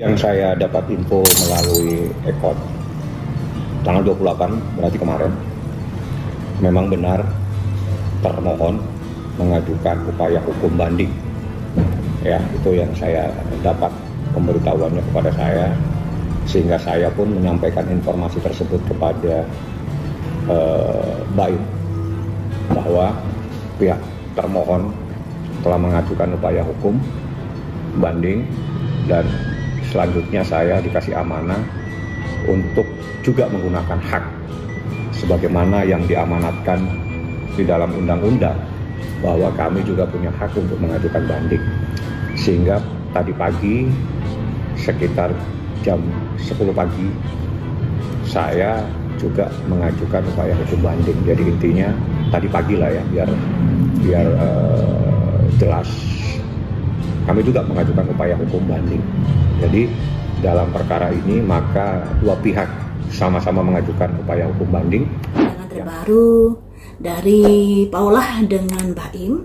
Yang saya dapat info melalui Ekot tanggal 28 berarti kemarin, memang benar termohon mengajukan upaya hukum banding. Ya, itu yang saya dapat pemberitahuannya kepada saya, sehingga saya pun menyampaikan informasi tersebut kepada BAIM bahwa pihak termohon telah mengajukan upaya hukum banding, dan selanjutnya saya dikasih amanah untuk juga menggunakan hak sebagaimana yang diamanatkan di dalam undang-undang, bahwa kami juga punya hak untuk mengajukan banding. Sehingga tadi pagi sekitar jam 10 pagi saya juga mengajukan upaya hukum banding. Jadi intinya tadi pagi lah ya, biar jelas, kami juga mengajukan upaya hukum banding. Jadi dalam perkara ini maka dua pihak sama-sama mengajukan upaya hukum banding. Dengan terbaru dari Paula dengan BAIM,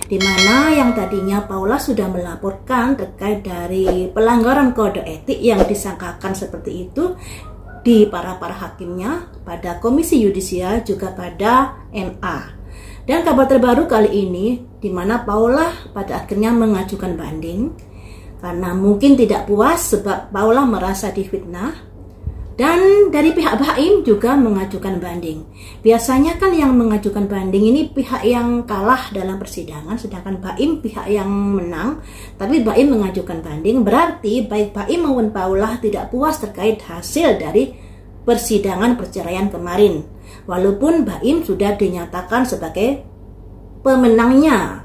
di mana yang tadinya Paula sudah melaporkan terkait dari pelanggaran kode etik yang disangkakan seperti itu di para hakimnya, pada Komisi Yudisial, juga pada MA. Dan kabar terbaru kali ini, di mana Paula pada akhirnya mengajukan banding karena mungkin tidak puas sebab Paula merasa difitnah, dan dari pihak BAIM juga mengajukan banding. Biasanya kan yang mengajukan banding ini pihak yang kalah dalam persidangan, sedangkan BAIM pihak yang menang, tapi BAIM mengajukan banding, berarti baik BAIM maupun Paula tidak puas terkait hasil dari persidangan perceraian kemarin. Walaupun BAIM sudah dinyatakan sebagai pemenangnya,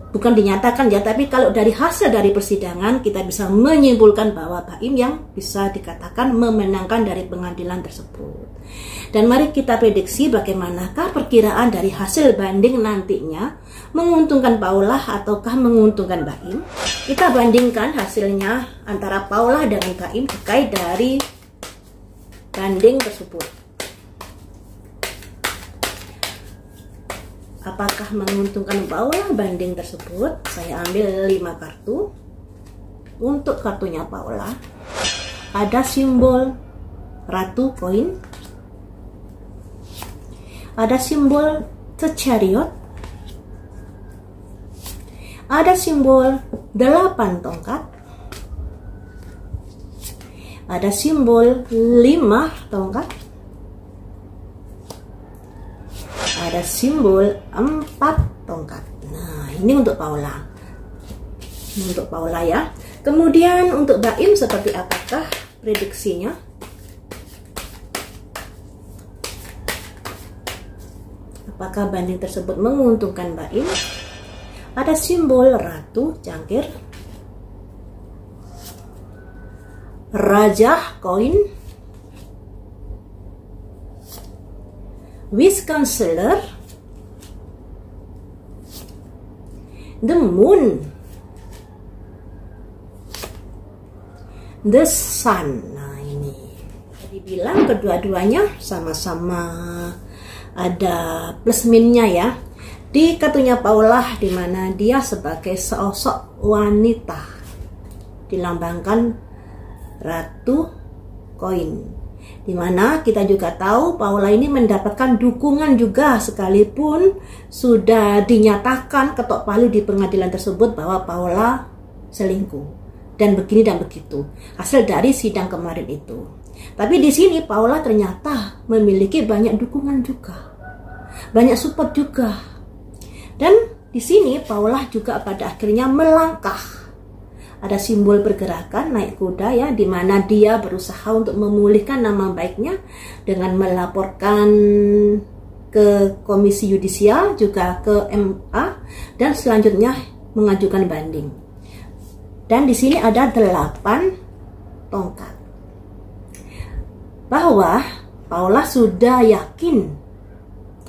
bukan dinyatakan ya, tapi kalau dari hasil dari persidangan kita bisa menyimpulkan bahwa BAIM yang bisa dikatakan memenangkan dari pengadilan tersebut. Dan mari kita prediksi bagaimanakah perkiraan dari hasil banding nantinya, menguntungkan Paula ataukah menguntungkan BAIM. Kita bandingkan hasilnya antara Paula dengan BAIM terkait dari banding tersebut. Apakah menguntungkan Paula banding tersebut? Saya ambil 5 kartu. Untuk kartunya Paula ada simbol ratu koin, ada simbol The Chariot, ada simbol 8 tongkat, ada simbol 5 tongkat, ada simbol 4 tongkat. Nah, ini untuk Paula. Ini untuk Paula ya. Kemudian untuk BAIM seperti apakah prediksinya? Apakah banding tersebut menguntungkan BAIM? Ada simbol ratu cangkir, raja koin, Wish Counselor, the moon, the sun. Nah, ini jadi bilang kedua-duanya sama-sama ada plus minusnya ya. Di kartunya Paula, di mana dia sebagai sosok wanita dilambangkan ratu koin, di mana kita juga tahu Paula ini mendapatkan dukungan juga, sekalipun sudah dinyatakan ketok palu di pengadilan tersebut bahwa Paula selingkuh dan begini dan begitu hasil dari sidang kemarin itu. Tapi di sini Paula ternyata memiliki banyak dukungan juga, banyak support juga. Dan di sini Paula juga pada akhirnya melangkah. Ada simbol pergerakan naik kuda ya, di mana dia berusaha untuk memulihkan nama baiknya dengan melaporkan ke Komisi Yudisial, juga ke MA, dan selanjutnya mengajukan banding. Dan di sini ada 8 tongkat. Bahwa Paula sudah yakin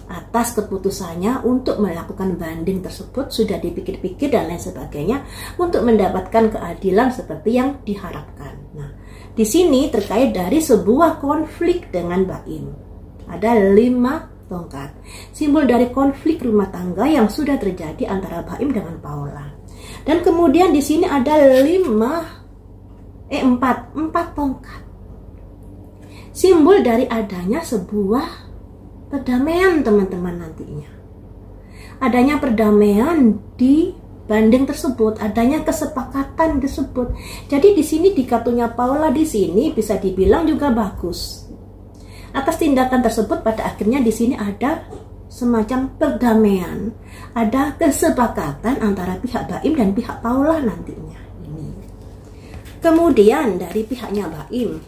atas keputusannya untuk melakukan banding tersebut, sudah dipikir-pikir dan lain sebagainya untuk mendapatkan keadilan seperti yang diharapkan. Nah, di sini terkait dari sebuah konflik dengan BAIM. Ada 5 tongkat. Simbol dari konflik rumah tangga yang sudah terjadi antara BAIM dengan Paula. Dan kemudian di sini ada 5 empat tongkat. Simbol dari adanya sebuah perdamaian teman-teman nantinya. Adanya perdamaian di banding tersebut, adanya kesepakatan tersebut. Jadi di sini di kartunya Paula di sini bisa dibilang juga bagus. Atas tindakan tersebut pada akhirnya di sini ada semacam perdamaian, ada kesepakatan antara pihak Baim dan pihak Paula nantinya. Kemudian dari pihaknya Baim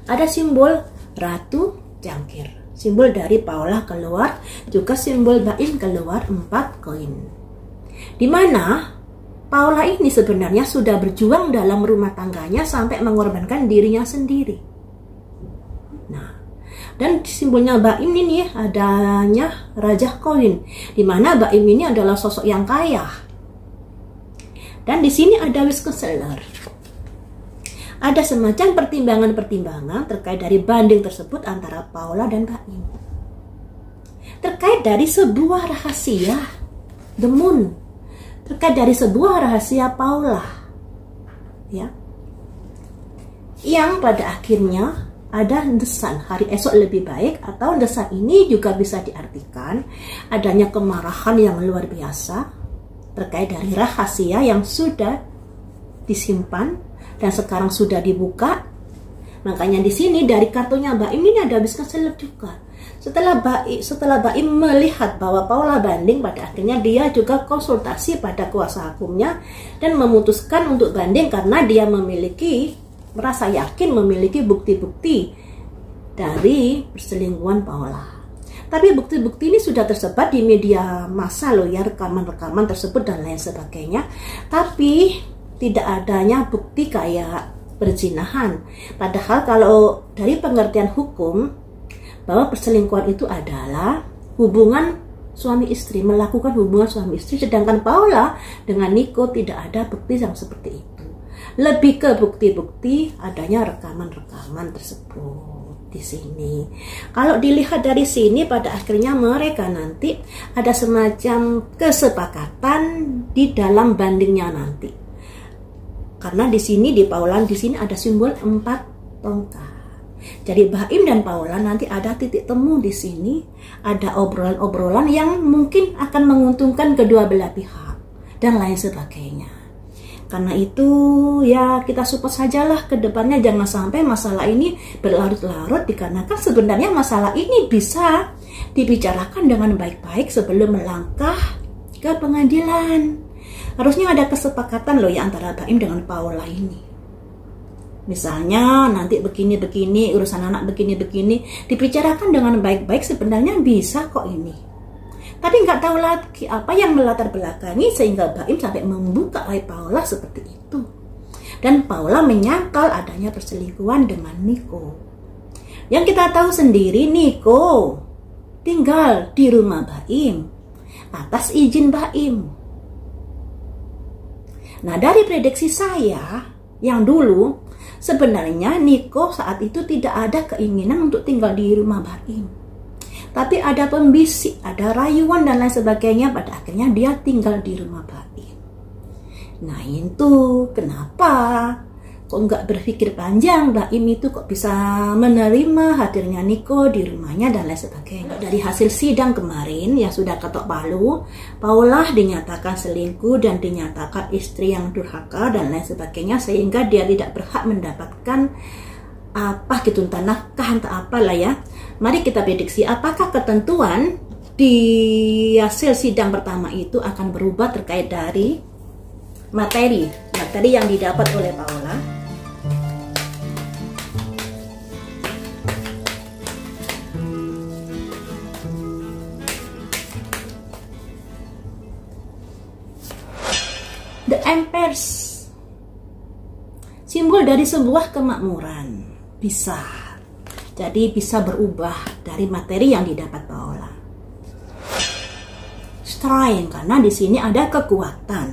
ada simbol Ratu Jangkir. Simbol dari Paula keluar, juga simbol Baim keluar 4 koin. Dimana Paula ini sebenarnya sudah berjuang dalam rumah tangganya sampai mengorbankan dirinya sendiri. Nah, dan simbolnya Baim ini adanya Raja Koin, dimana Baim ini adalah sosok yang kaya. Dan di sini ada wisdom seller. Ada semacam pertimbangan-pertimbangan terkait dari banding tersebut antara Paula dan Baim. Terkait dari sebuah rahasia, The Moon. Terkait dari sebuah rahasia Paula. Ya. Yang pada akhirnya ada desan, hari esok lebih baik, atau desan ini juga bisa diartikan adanya kemarahan yang luar biasa terkait dari rahasia yang sudah disimpan dan sekarang sudah dibuka. Makanya di sini dari kartunya Baim ini ada business seller juga. Setelah Baim melihat bahwa Paula banding, pada akhirnya dia juga konsultasi pada kuasa hukumnya dan memutuskan untuk banding karena dia merasa yakin memiliki bukti-bukti dari perselingkuhan Paula. Tapi bukti-bukti ini sudah tersebar di media massa loh ya, rekaman-rekaman tersebut dan lain sebagainya. Tapi tidak adanya bukti kayak perzinahan. Padahal kalau dari pengertian hukum bahwa perselingkuhan itu adalah hubungan suami istri, melakukan hubungan suami istri, sedangkan Paula dengan Niko tidak ada bukti yang seperti itu. Lebih ke bukti-bukti adanya rekaman-rekaman tersebut. Di sini, kalau dilihat dari sini, pada akhirnya mereka nanti ada semacam kesepakatan di dalam bandingnya nanti. Karena di sini di Paula di sini ada simbol 4 tongkat. Jadi Baim dan Paula nanti ada titik temu di sini, ada obrolan-obrolan yang mungkin akan menguntungkan kedua belah pihak dan lain sebagainya. Karena itu ya kita support sajalah ke depannya, jangan sampai masalah ini berlarut-larut, dikarenakan sebenarnya masalah ini bisa dibicarakan dengan baik-baik sebelum melangkah ke pengadilan. Harusnya ada kesepakatan loh ya antara Baim dengan Paula ini. Misalnya nanti begini-begini, urusan anak begini-begini, dibicarakan dengan baik-baik, sebenarnya bisa kok ini. Tapi nggak tahu lagi apa yang melatar belakangi sehingga Baim sampai membuka aib Paula seperti itu. Dan Paula menyangkal adanya perselingkuhan dengan Niko. Yang kita tahu sendiri, Niko tinggal di rumah Baim atas izin Baim. Nah, dari prediksi saya yang dulu, sebenarnya Niko saat itu tidak ada keinginan untuk tinggal di rumah Baim. Tapi ada pembisik, ada rayuan dan lain sebagainya, pada akhirnya dia tinggal di rumah Baim. Nah itu kenapa kok nggak berpikir panjang, Baim itu kok bisa menerima hadirnya Niko di rumahnya dan lain sebagainya. Dari hasil sidang kemarin yang sudah ketok palu, Paula dinyatakan selingkuh dan dinyatakan istri yang durhaka dan lain sebagainya, sehingga dia tidak berhak mendapatkan apa gitu, entah nafkah entah apalah ya. Mari kita prediksi apakah ketentuan di hasil sidang pertama itu akan berubah terkait dari materi yang didapat oleh Paula. The Empress, simbol dari sebuah kemakmuran, bisa. Jadi bisa berubah dari materi yang didapat Paula. Strength, karena di sini ada kekuatan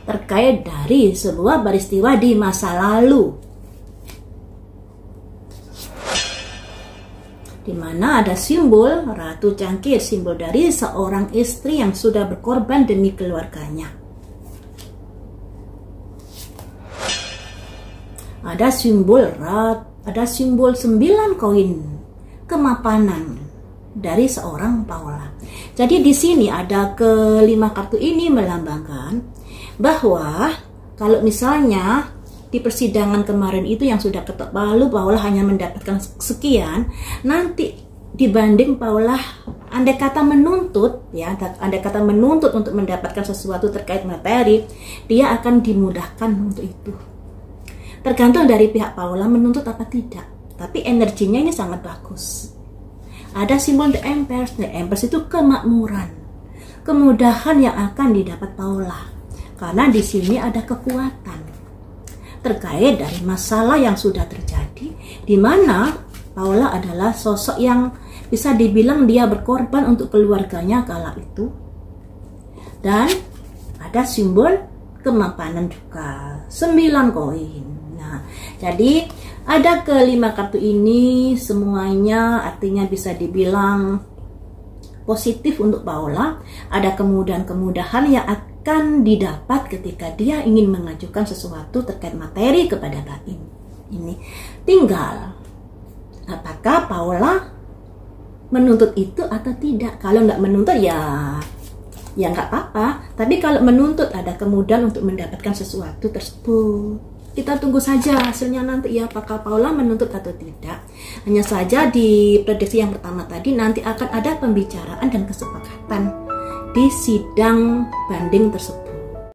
terkait dari sebuah peristiwa di masa lalu, di mana ada simbol Ratu Cangkir, simbol dari seorang istri yang sudah berkorban demi keluarganya. ada simbol ada simbol 9 koin kemapanan dari seorang Paula. Jadi di sini ada kelima kartu ini melambangkan bahwa kalau misalnya di persidangan kemarin itu yang sudah ketok palu Paula hanya mendapatkan sekian, nanti dibanding Paula andai kata menuntut ya, andai kata menuntut untuk mendapatkan sesuatu terkait materi, dia akan dimudahkan untuk itu. Tergantung dari pihak Paula menuntut apa tidak, tapi energinya ini sangat bagus. Ada simbol The Empress. The Empress itu kemakmuran, kemudahan yang akan didapat Paula, karena di sini ada kekuatan terkait dari masalah yang sudah terjadi, di mana Paula adalah sosok yang bisa dibilang dia berkorban untuk keluarganya kala itu. Dan ada simbol kemapanan juga, 9 koin. Nah, jadi ada kelima kartu ini semuanya artinya bisa dibilang positif untuk Paula. Ada kemudahan-kemudahan yang akan didapat ketika dia ingin mengajukan sesuatu terkait materi kepada Baim. Ini tinggal apakah Paula menuntut itu atau tidak. Kalau nggak menuntut ya nggak apa-apa. Tapi kalau menuntut ada kemudahan untuk mendapatkan sesuatu tersebut. Kita tunggu saja hasilnya nanti ya, apakah Paula menuntut atau tidak. Hanya saja di prediksi yang pertama tadi nanti akan ada pembicaraan dan kesepakatan di sidang banding tersebut.